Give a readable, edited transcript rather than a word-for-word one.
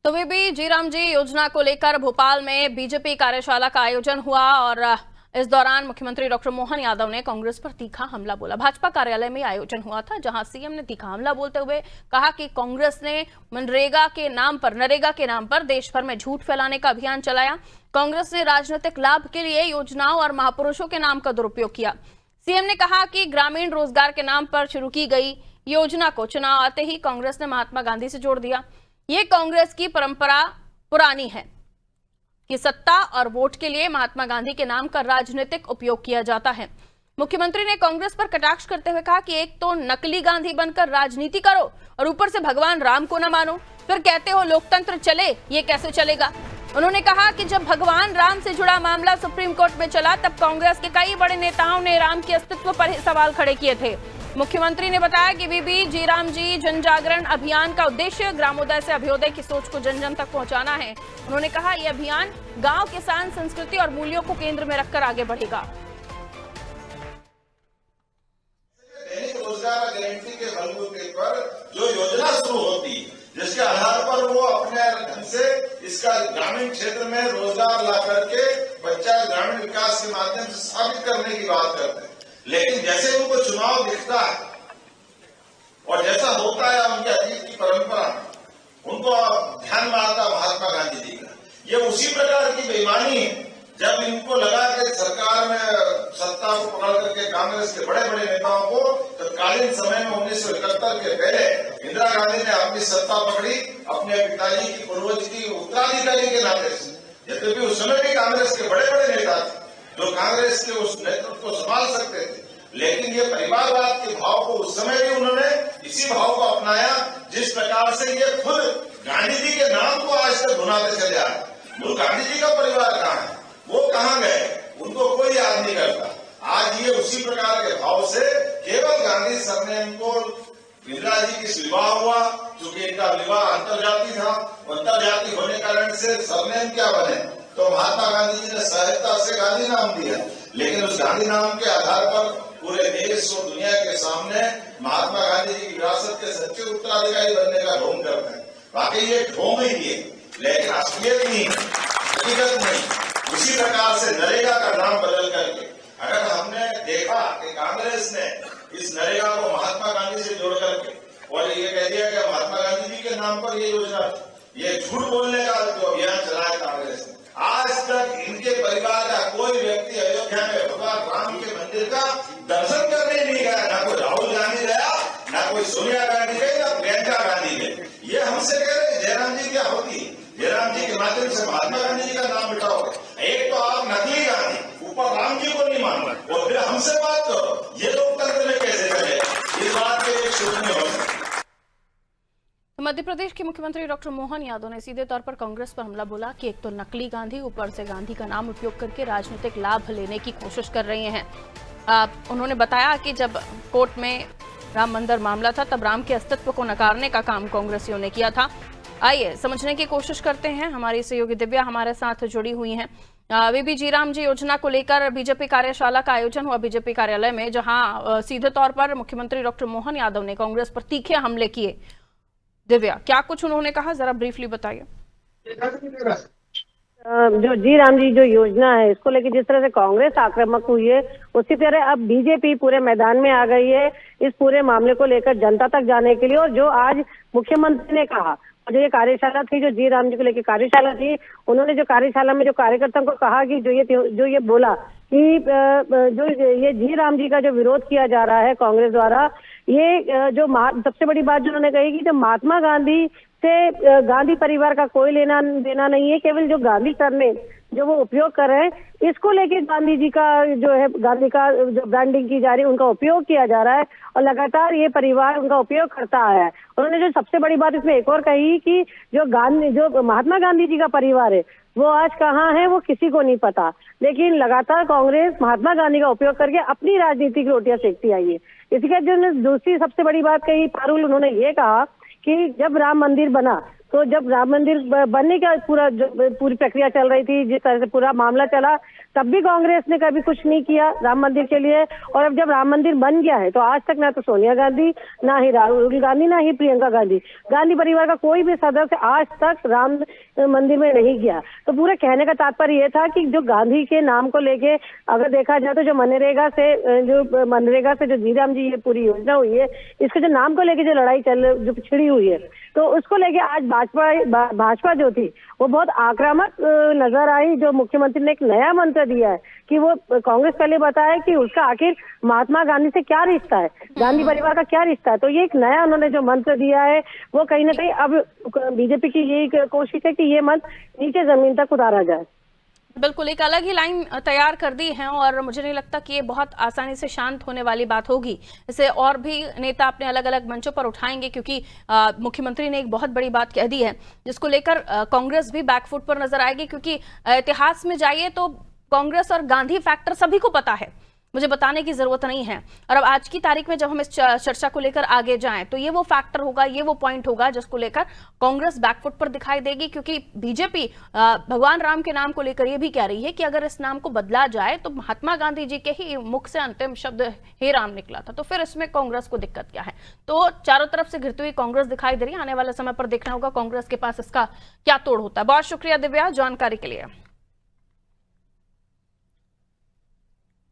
तो वीबी जी राम जी योजना को लेकर भोपाल में बीजेपी कार्यशाला का आयोजन हुआ और इस दौरान मुख्यमंत्री डॉक्टर मोहन यादव ने कांग्रेस पर तीखा हमला बोला। भाजपा कार्यालय में आयोजन हुआ था जहां सीएम ने तीखा हमला बोलते हुए कहा कि कांग्रेस ने नरेगा के नाम पर देश भर में झूठ फैलाने का अभियान चलाया। कांग्रेस ने राजनीतिक लाभ के लिए योजनाओं और महापुरुषों के नाम का दुरुपयोग किया। सीएम ने कहा कि ग्रामीण रोजगार के नाम पर शुरू की गई योजना को चुनाव आते ही कांग्रेस ने महात्मा गांधी से जोड़ दिया। ये कांग्रेस की परंपरा पुरानी है कि सत्ता और वोट के लिए महात्मा गांधी के नाम का राजनीतिक उपयोग किया जाता है। मुख्यमंत्री ने कांग्रेस पर कटाक्ष करते हुए कहा कि एक तो नकली गांधी बनकर राजनीति करो और ऊपर से भगवान राम को न मानो, फिर कहते हो लोकतंत्र चले, ये कैसे चलेगा। उन्होंने कहा कि जब भगवान राम से जुड़ा मामला सुप्रीम कोर्ट में चला तब कांग्रेस के कई बड़े नेताओं ने राम के अस्तित्व पर सवाल खड़े किए थे। मुख्यमंत्री ने बताया कि बीबी जी राम जी जन जागरण अभियान का उद्देश्य ग्रामोदय से अभ्योदय की सोच को जन जन तक पहुंचाना है। उन्होंने कहा यह अभियान गांव, किसान, संस्कृति और मूल्यों को केंद्र में रखकर आगे बढ़ेगा। रोजगार गारंटी के बलबूते पर जो योजना शुरू होती जिसके आधार पर वो अपने ढंग से इसका ग्रामीण क्षेत्र में रोजगार ला करके बच्चा ग्रामीण विकास के माध्यम से साबित करने की बात करते हैं, लेकिन जैसे उनको चुनाव दिखता है और जैसा होता है उनके अतीत की परंपरा में उनको ध्यान में आता महात्मा गांधी जी का। ये उसी प्रकार की बेईमानी है जब इनको लगा कि सरकार में सत्ता को पकड़ करके कांग्रेस के बड़े बड़े नेताओं को तत्कालीन समय में 1971 के पहले इंदिरा गांधी ने अपनी सत्ता पकड़ी अपने पिताजी की पूर्वज की उत्तराधिकारी के नाते से। यद्यपि उस समय भी कांग्रेस के बड़े बड़े नेता थे जो कांग्रेस के उस नेतृत्व को संभाल सकते थे, लेकिन ये परिवारवाद के भाव को उस समय भी उन्होंने इसी भाव को अपनाया जिस प्रकार से ये खुद गांधी जी के नाम को आज तक भुनाते चले आए। वो गांधी जी का परिवार कहाँ है, वो कहाँ गए, उनको कोई याद नहीं करता। आज ये उसी प्रकार के भाव से केवल गांधी सरनेम को इंदिरा जी की विवाह हुआ, चूंकि इनका विवाह अंतर्जातीय था, अंतर्जातीय होने कारण से सरनेम क्या बने तो महात्मा गांधी जी ने सहजता से गांधी नाम दिया, लेकिन उस गांधी नाम के आधार पर पूरे देश और दुनिया के सामने महात्मा गांधी जी की विरासत के सच्चे उत्तराधिकारी बनने का ढोंग करते हैं। वाकई ये ढोंग ही है, लेकिन असलियत नहीं, हकीकत नहीं। उसी प्रकार से नरेगा का नाम बदल करके अगर हमने देखा कि कांग्रेस ने इस नरेगा को महात्मा गांधी से जोड़ करके और ये कह दिया कि महात्मा गांधी जी के नाम पर ये योजना, ये झूठ बोलने का जो अभियान चलाया कांग्रेस ने, आज तक इनके परिवार का कोई व्यक्ति अयोध्या में भगवान राम के मंदिर का दर्शन करने नहीं गया। ना कोई राहुल गांधी गया, ना कोई सोनिया गांधी गई, ना प्रियंका गांधी गई। ये हमसे कह रहे जयराम जी क्या होती, जयराम जी के माध्यम से महात्मा गांधी जी का नाम मिटाओगे। एक तो आप नकली गांधी, ऊपर राम जी को नहीं मान रहे और फिर हमसे बात करो, ये लोकतंत्र में कैसे चले, इस बात के एक शून्य हो सकते। मध्य प्रदेश के मुख्यमंत्री डॉक्टर मोहन यादव ने सीधे तौर पर कांग्रेस पर हमला बोला कि एक तो नकली गांधी, ऊपर से गांधी का नाम उपयोग करके राजनीतिक लाभ लेने की कोशिश कर रहे हैं। उन्होंने बताया कि जब कोर्ट में राम मंदिर मामला था तब राम के अस्तित्व को नकारने का काम कांग्रेसियों ने किया था। आइए समझने की कोशिश करते हैं। हमारी सहयोगी दिव्या हमारे साथ जुड़ी हुई हैं। बीबी जी राम जी योजना को लेकर बीजेपी कार्यशाला का आयोजन हुआ बीजेपी कार्यालय में, जहां सीधे तौर पर मुख्यमंत्री डॉक्टर मोहन यादव ने कांग्रेस पर तीखे हमले किए। दिव्या, क्या कुछ उन्होंने कहा, जरा ब्रीफली बताइए। जो जी राम जी जो योजना है इसको लेकर जिस तरह से कांग्रेस आक्रामक हुई है, उसी तरह अब बीजेपी पूरे मैदान में आ गई है इस पूरे मामले को लेकर जनता तक जाने के लिए। और जो आज मुख्यमंत्री ने कहा, जो ये कार्यशाला थी, जो जी राम जी को लेकर कार्यशाला थी, उन्होंने जो कार्यशाला में जो कार्यकर्ताओं को कहा कि जो ये बोला कि जो ये जी राम जी का जो विरोध किया जा रहा है कांग्रेस द्वारा, ये जो सबसे बड़ी बात जो उन्होंने कही कि जो महात्मा गांधी से गांधी परिवार का कोई लेना देना नहीं है, केवल जो गांधी सर ने जो वो उपयोग कर रहे हैं इसको लेके गांधी जी का जो है, गांधी का जो ब्रांडिंग की जा रही है उनका उपयोग किया जा रहा है और लगातार ये परिवार उनका उपयोग करता आया है। उन्होंने जो सबसे बड़ी बात इसमें एक और कही कि जो महात्मा गांधी जी का परिवार है वो आज कहाँ है वो किसी को नहीं पता, लेकिन लगातार कांग्रेस महात्मा गांधी का उपयोग करके अपनी राजनीतिक रोटियां सेकती आई है। इसके जो दूसरी सबसे बड़ी बात कही पारुल, उन्होंने ये कहा कि जब राम मंदिर बना तो जब राम मंदिर बनने का पूरी प्रक्रिया चल रही थी, जिस तरह से पूरा मामला चला, तब भी कांग्रेस ने कभी कुछ नहीं किया राम मंदिर के लिए। और अब जब राम मंदिर बन गया है तो आज तक ना तो सोनिया गांधी, ना ही राहुल गांधी, ना ही प्रियंका गांधी, गांधी परिवार का कोई भी सदस्य आज तक राम मंदिर में नहीं गया। तो पूरे कहने का तात्पर्य ये था कि जो गांधी के नाम को लेके अगर देखा जाए तो जो मनरेगा से जो जी राम जी ये पूरी योजना हुई है, इसके जो नाम को लेके जो लड़ाई जो छिड़ी हुई है, तो उसको लेके आज भाजपा जो थी वो बहुत आक्रामक नजर आई। जो मुख्यमंत्री ने एक नया मंत्र दिया है कि वो कांग्रेस पहले बताया कि उसका आखिर महात्मा गांधी से क्या रिश्ता है, गांधी परिवार का क्या रिश्ता है। तो ये एक नया उन्होंने जो मंत्र दिया है वो कहीं ना कहीं अब बीजेपी की यही कोशिश है कि ये मंत्र नीचे जमीन तक उतारा जाए। बिल्कुल एक अलग ही लाइन तैयार कर दी है और मुझे नहीं लगता कि ये बहुत आसानी से शांत होने वाली बात होगी। इसे और भी नेता अपने अलग अलग मंचों पर उठाएंगे क्योंकि मुख्यमंत्री ने एक बहुत बड़ी बात कह दी है जिसको लेकर कांग्रेस भी बैकफुट पर नजर आएगी, क्योंकि इतिहास में जाइए तो कांग्रेस और गांधी फैक्टर सभी को पता है, मुझे बताने की जरूरत नहीं है। और अब आज की तारीख में जब हम इस चर्चा को लेकर आगे जाएं तो ये वो फैक्टर होगा, ये वो पॉइंट होगा जिसको लेकर कांग्रेस बैकफुट पर दिखाई देगी, क्योंकि बीजेपी भगवान राम के नाम को लेकर ये भी कह रही है कि अगर इस नाम को बदला जाए तो महात्मा गांधी जी के ही मुख से अंतिम शब्द हे राम निकला था, तो फिर इसमें कांग्रेस को दिक्कत क्या है। तो चारों तरफ से घिरती हुई कांग्रेस दिखाई दे रही है। आने वाले समय पर देखना होगा कांग्रेस के पास इसका क्या तोड़ होता है। बहुत शुक्रिया दिव्या जानकारी के लिए।